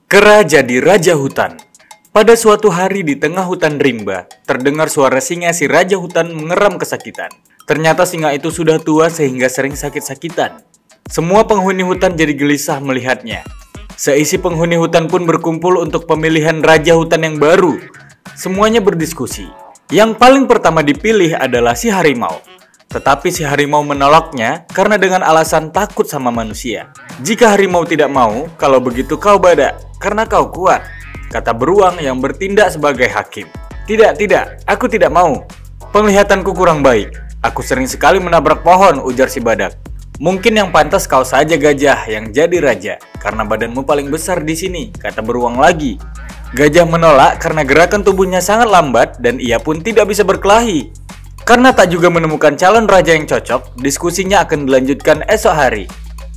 Kera jadi raja hutan. Pada suatu hari di tengah hutan rimba, terdengar suara singa si raja hutan mengeram kesakitan. Ternyata singa itu sudah tua sehingga sering sakit-sakitan. Semua penghuni hutan jadi gelisah melihatnya. Seisi penghuni hutan pun berkumpul untuk pemilihan raja hutan yang baru. Semuanya berdiskusi. Yang paling pertama dipilih adalah si harimau. Tetapi si harimau menolaknya karena dengan alasan takut sama manusia. Jika harimau tidak mau, kalau begitu kau badak, karena kau kuat, kata beruang yang bertindak sebagai hakim. Tidak, aku tidak mau. Penglihatanku kurang baik. Aku sering sekali menabrak pohon, ujar si badak. Mungkin yang pantas kau saja gajah yang jadi raja, karena badanmu paling besar di sini, kata beruang lagi. Gajah menolak karena gerakan tubuhnya sangat lambat dan ia pun tidak bisa berkelahi. Karena tak juga menemukan calon raja yang cocok, diskusinya akan dilanjutkan esok hari.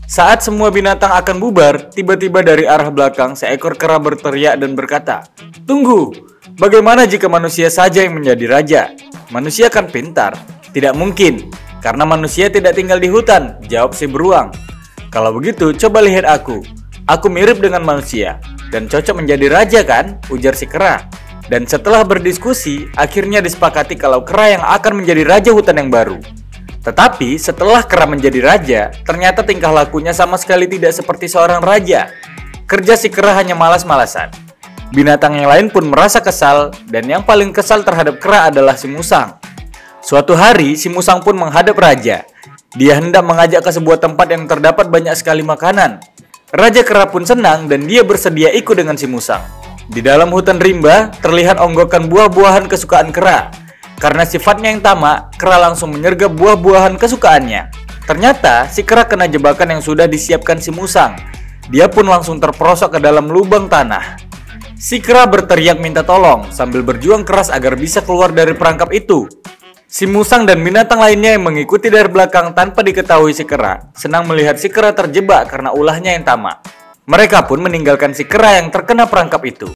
Saat semua binatang akan bubar, tiba-tiba dari arah belakang seekor kera berteriak dan berkata, "Tunggu, bagaimana jika manusia saja yang menjadi raja? Manusia kan pintar." "Tidak mungkin, karena manusia tidak tinggal di hutan," jawab si beruang. "Kalau begitu, coba lihat aku. Aku mirip dengan manusia, dan cocok menjadi raja kan?" ujar si kera. Dan setelah berdiskusi, akhirnya disepakati kalau kera yang akan menjadi raja hutan yang baru. Tetapi setelah kera menjadi raja, ternyata tingkah lakunya sama sekali tidak seperti seorang raja. Kerja si kera hanya malas-malasan. Binatang yang lain pun merasa kesal, dan yang paling kesal terhadap kera adalah si musang. Suatu hari, si musang pun menghadap raja. Dia hendak mengajak ke sebuah tempat yang terdapat banyak sekali makanan. Raja kera pun senang dan dia bersedia ikut dengan si musang. Di dalam hutan rimba, terlihat onggokan buah-buahan kesukaan kera. Karena sifatnya yang tamak, kera langsung menyergap buah-buahan kesukaannya. Ternyata, si kera kena jebakan yang sudah disiapkan si musang. Dia pun langsung terperosok ke dalam lubang tanah. Si kera berteriak minta tolong, sambil berjuang keras agar bisa keluar dari perangkap itu. Si musang dan binatang lainnya yang mengikuti dari belakang tanpa diketahui si kera, senang melihat si kera terjebak karena ulahnya yang tamak. Mereka pun meninggalkan si kera yang terkena perangkap itu.